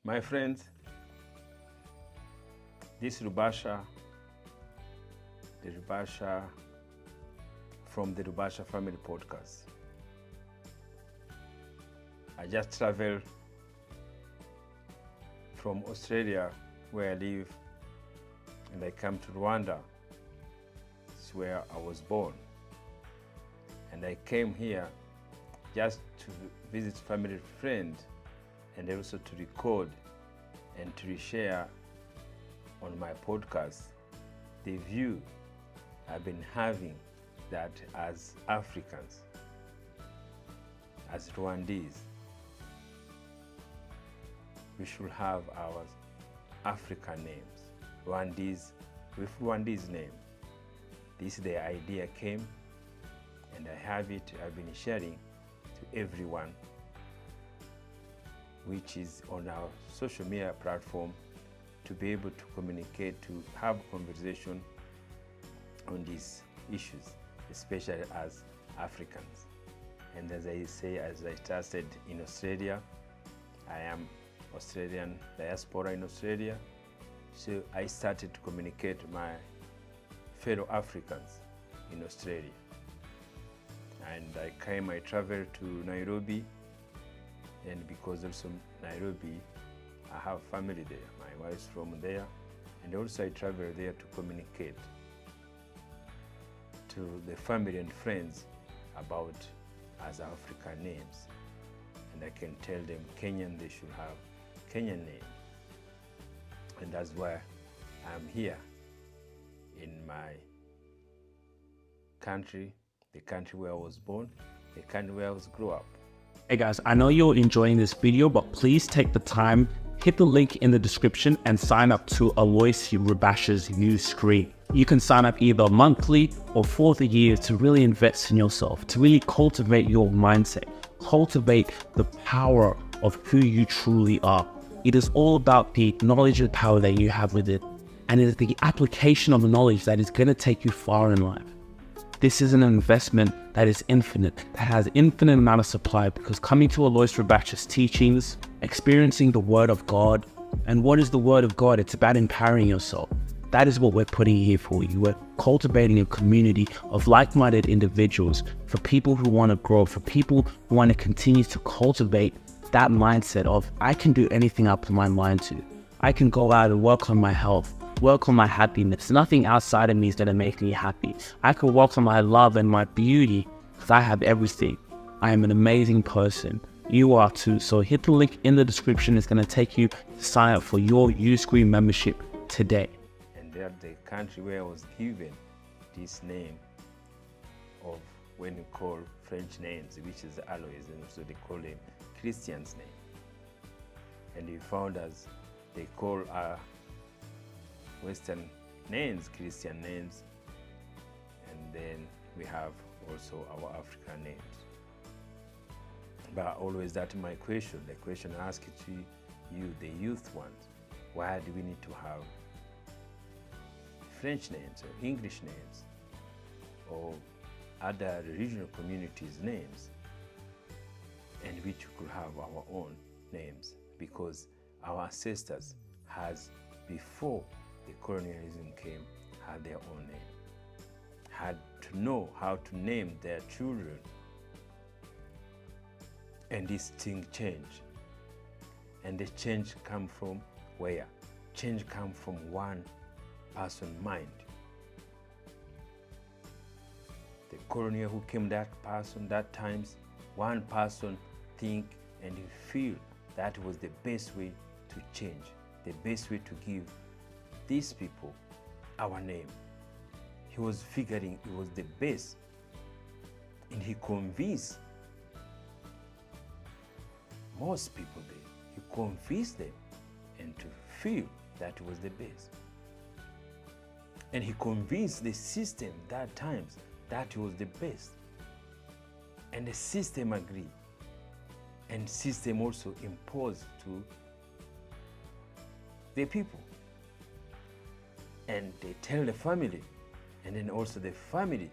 My friends, this Rubasha, the Rubasha from the Rubasha Family Podcast. I just traveled from Australia, where I live, and I come to Rwanda. It's where I was born. And I came here just to visit family and friends, and also to record and to share on my podcast the view I've been having that as Africans, as Rwandese, we should have our African names, Rwandese with Rwandese name. This is the idea came, and I have it, I've been sharing to everyone, which is on our social media platform, to be able to communicate, to have conversation on these issues, especially as Africans. And as I say, as I started in Australia, I am Australian diaspora in Australia, so I started to communicate with my fellow Africans in Australia. And I traveled to Nairobi, and because also Nairobi, I have family there. My wife's from there, and also I travel there to communicate to the family and friends about as African names. And I can tell them Kenyan, they should have Kenyan name. And that's why I'm here in my country, the country where I was born, the country where I was grew up. Hey guys, I know you're enjoying this video, but please take the time, hit the link in the description and sign up to Aloys Rubasha's new screen. You can sign up either monthly or for the year to really invest in yourself, to really cultivate your mindset, cultivate the power of who you truly are. It is all about the knowledge and power that you have with it, and it is the application of the knowledge that is going to take you far in life. This is an investment that is infinite, that has infinite amount of supply, because coming to Aloys Rubasha's teachings, experiencing the Word of God, and what is the Word of God? It's about empowering yourself. That is what we're putting here for you. We're cultivating a community of like-minded individuals, for people who want to grow, for people who want to continue to cultivate that mindset of, I can do anything I put my mind to. I can go out and work on my health, work on my happiness. Nothing outside of me is going to make me happy. I can work on my love and my beauty because I have everything. I am an amazing person. You are too. So hit the link in the description. It's going to take you to sign up for your Uscreen membership today. And that's the country where I was given this name of, when you call French names, which is aloys, and also they call them Christians' name. And we found as they call Western names, Christian names, and then we have also our African names. But always that's my question, the question I ask to you, the youth ones, why do we need to have French names or English names or other regional communities' names, and which could have our own names? Because our ancestors has, before the colonialism came, had their own name, had to know how to name their children. And this thing changed. And the change come from where? Change come from one person's mind. The colonial who came, that person, that times, one person think and feel that was the best way to change, the best way to give these people our name. He was figuring it was the best, and he convinced most people there. He convinced them and to feel that was the best. And he convinced the system that times that was the best. And the system agreed. And system also imposed to the people. And they tell the family, and then also the family,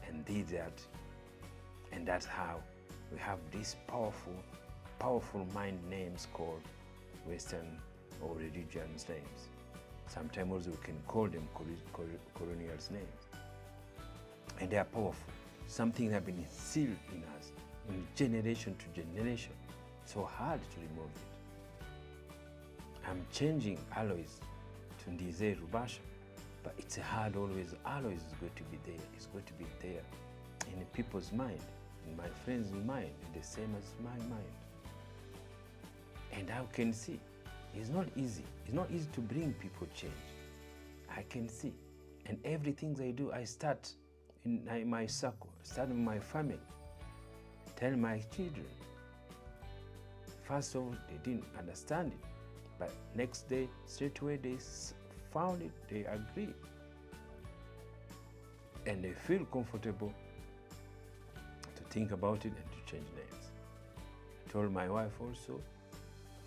and did that. And that's how we have these powerful mind names called Western or religions' names. Sometimes also we can call them colonial names. And they are powerful. Something that has been instilled in us, in generation to generation. So hard to remove it. I'm changing aloys to Ndizeye Rubasha, but it's hard always. Aloys is going to be there. It's going to be there in people's mind, in my friends' mind, the same as my mind. And I can see it's not easy. It's not easy to bring people change. I can see. And everything I do, I start in my circle, start in my family, tell my children. First of all, they didn't understand it. But next day, straight away, they found it, they agree. And they feel comfortable to think about it and to change names. I told my wife also,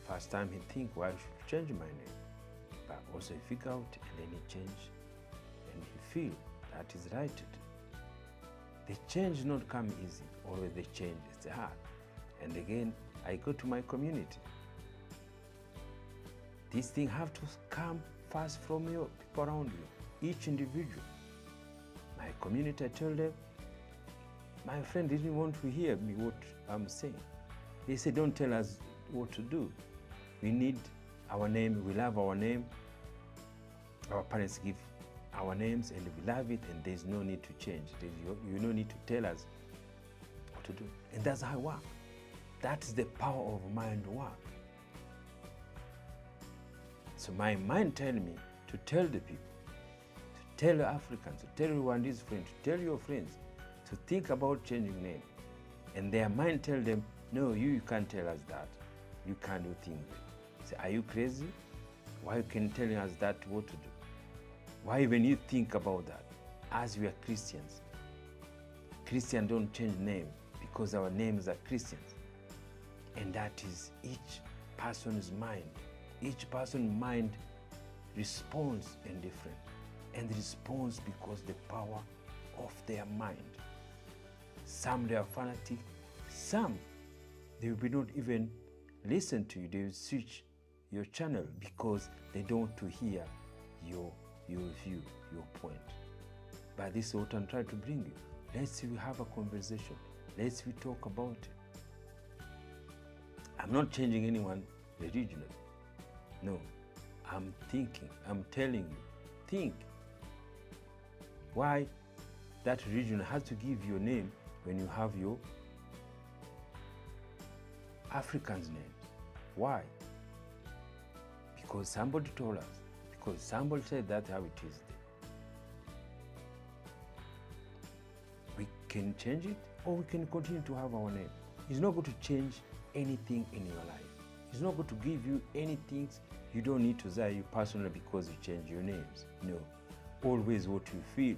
first time he think, why I should change my name. But also he figure out and then he change. And he feel that is right to do. The change not come easy, always the change is hard. And again, I go to my community. These things have to come first from you, people around you, each individual. My community, I tell them, my friend didn't want to hear me what I'm saying. They said, don't tell us what to do. We need our name, we love our name. Our parents give our names and we love it, and there's no need to change. You no need to tell us what to do. And that's how I work. That's the power of mind work. So my mind tells me to tell the people, to tell the Africans, to tell Rwandese friends, to tell your friends, to think about changing name. And their mind tells them, no, you can't tell us that. You can't do things. Say, are you crazy? Why you can tell us that what to do? Why even you think about that? As we are Christians, Christians don't change name because our names are Christians. And that is each person's mind. Each person's mind responds in different, and responds because the power of their mind. Some they are fanatic, some they will not even listen to you. They will switch your channel because they don't want to hear your view, your point. But this is what I'm trying to bring you. Let's have a conversation. Let's talk about it. I'm not changing anyone regionally. No, I'm thinking, I'm telling you, think. Why that region has to give your name when you have your African's names? Why? Because somebody told us, because somebody said that's how it is there. We can change it or we can continue to have our name. It's not going to change anything in your life. It's not going to give you anything. You don't need to say you personally because you change your names. No. Always what you feel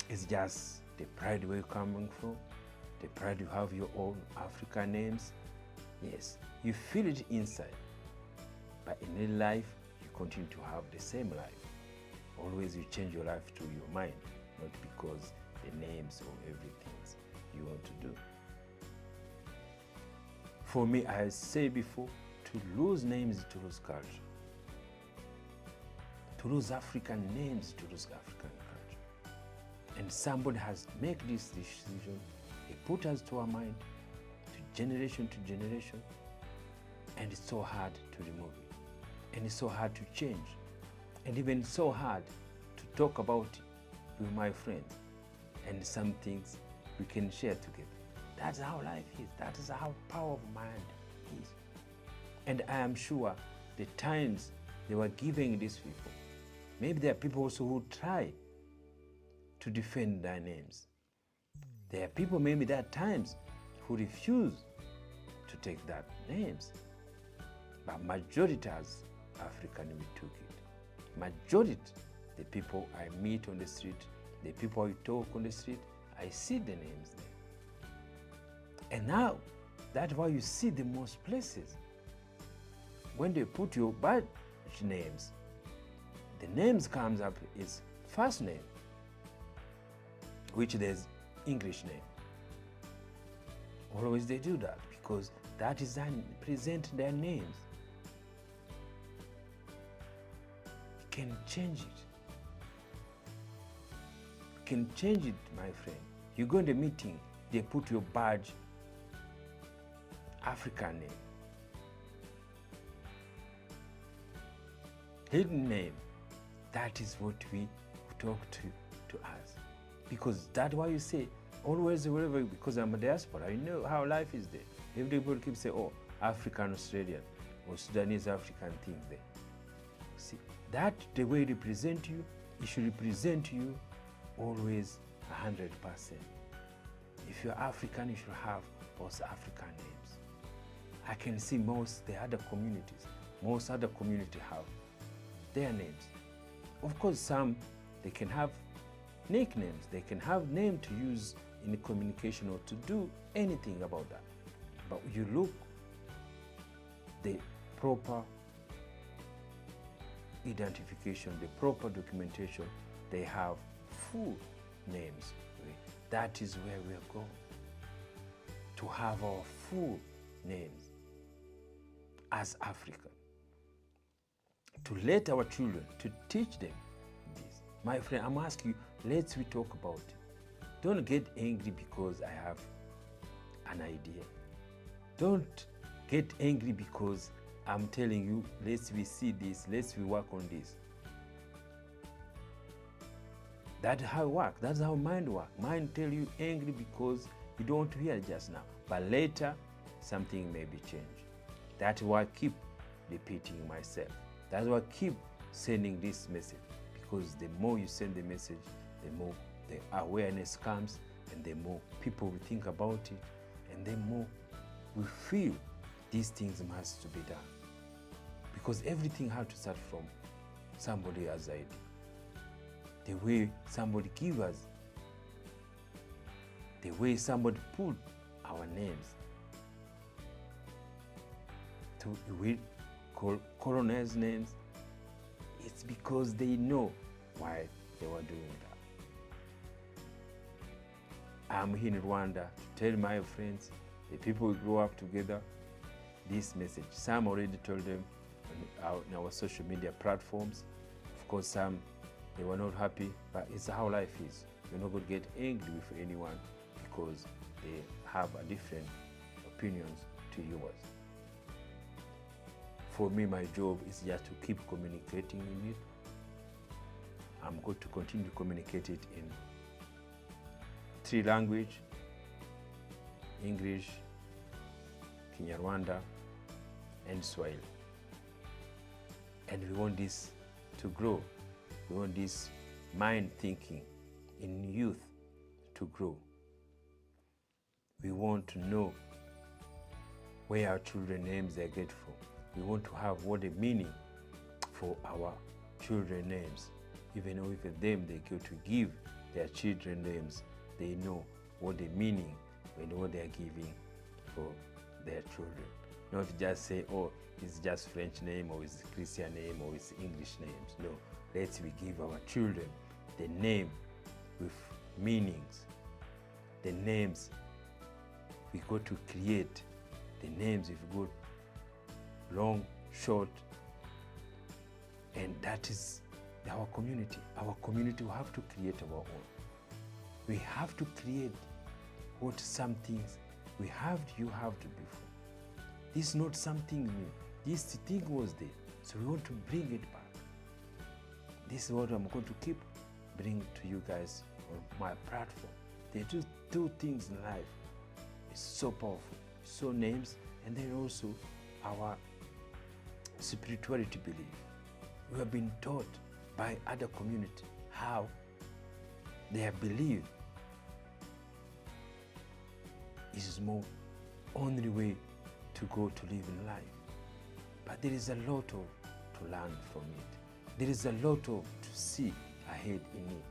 is just the pride where you're coming from, the pride you have your own African names. Yes, you feel it inside. But in real life, you continue to have the same life. Always you change your life to your mind, not because the names or everything you want to do. For me, I said before, to lose names is to lose culture. To lose African names to lose African culture. And somebody has made this decision. They put us to our mind, to generation, and it's so hard to remove it. And it's so hard to change. And even so hard to talk about it with my friends. And some things we can share together. That's how life is. That is how power of mind is. And I am sure the times they were giving these people, maybe there are people also who try to defend their names. There are people maybe there are times who refuse to take that names. But majority as African, we took it. Majority, the people I meet on the street, the people I talk on the street, I see the names there. And now, that's why you see the most places. When they put your birth names, the names comes up is first name, which there's English name. Always they do that because that is present their names. can change it. Can change it, my friend. You go in the meeting, they put your badge, African name, hidden name. That is what we talk to us. Because that's why you say, always, wherever, because I'm a diaspora, I know how life is there. Everybody keeps saying, oh, African Australian or Sudanese African thing there. See, that the way they represent you, it should represent you always 100%. If you're African, you should have those African names. I can see most the other communities, most other communities have their names. Of course, some, they can have nicknames. They can have name to use in communication or to do anything about that. But you look, the proper identification, the proper documentation, they have full names. That is where we are going, to have our full names as African, to let our children, to teach them this. My friend, I'm asking you, let's we talk about it. Don't get angry because I have an idea. Don't get angry because I'm telling you, let's we see this, let's we work on this. That's how it works. That's how mind works. Mind tell you angry because you don't want to hear just now. But later, something may be changed. That's why I keep repeating myself. That's why I keep sending this message. Because the more you send the message, the more the awareness comes, and the more people will think about it, and the more we feel these things must to be done. Because everything has to start from somebody else's idea. The way somebody give us, the way somebody put our names to we call colonels' names, it's because they know why they were doing that. I'm here in Rwanda to tell my friends, the people we grow up together, this message. Some already told them in our social media platforms. Of course, some, they were not happy, but it's how life is. You're not going to get angry with anyone because they have a different opinions to yours. For me, my job is just to keep communicating in it. I'm going to continue to communicate it in 3 languages: English, Kinyarwanda, and Swahili. And we want this to grow. We want this mind thinking in youth to grow. We want to know where our children's names they get from. We want to have what the meaning for our children's names. Even though if them they go to give their children names, they know what the meaning and what they are giving for their children. Not just say, oh, it's just French name, or it's Christian name, or it's English names. No, let's we give our children the name with meanings. The names we go to create. The names we've got long, short, and that is our community. Our community will have to create our own. We have to create what some things you have to before. This is not something new. This thing was there, so we want to bring it back. This is what I'm going to keep bringing to you guys on my platform. They do two things in life. It's so powerful. So names, and then also our spirituality belief. We have been taught by other community how they have believed is more only way to go to live in life. But there is a lot to learn from it. There is a lot to see ahead in it.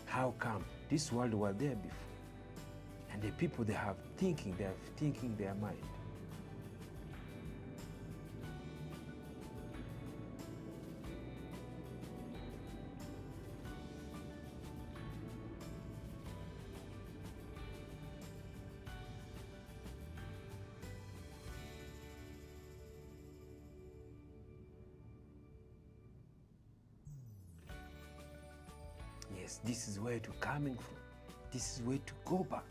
How come this world was there before? And the people they have thinking their mind. yes, this is where to coming from. This is where to go back.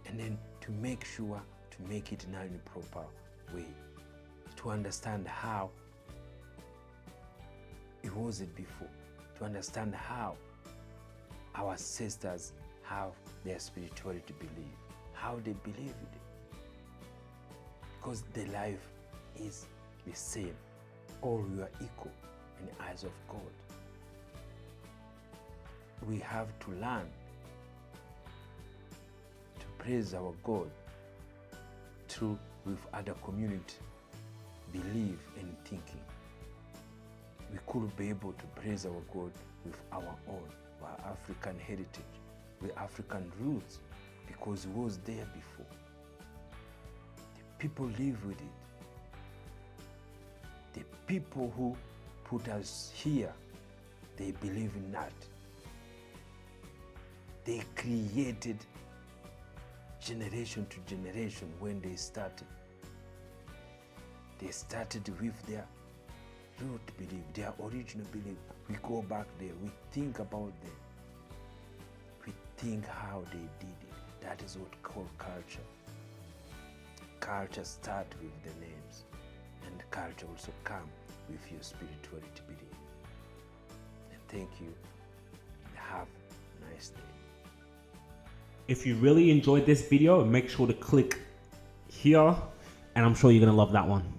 And then to make sure to make it now in a proper way, to understand how it wasn't before, to understand how our ancestors have their spirituality belief, how they believe it. Because the life is the same. All we are equal in the eyes of God. We have to learn to praise our God through with other community belief and thinking. We could be able to praise our God with our own, our African heritage, with African roots, because it was there before. The people live with it. The people who put us here, they believe in that. They created generation to generation when they started. They started with their root belief, their original belief. We go back there, we think about them. We think how they did it. That is what we call culture. Culture starts with the names, and culture also comes with your spirituality belief. And thank you, and have a nice day. If you really enjoyed this video, make sure to click here, and I'm sure you're gonna love that one.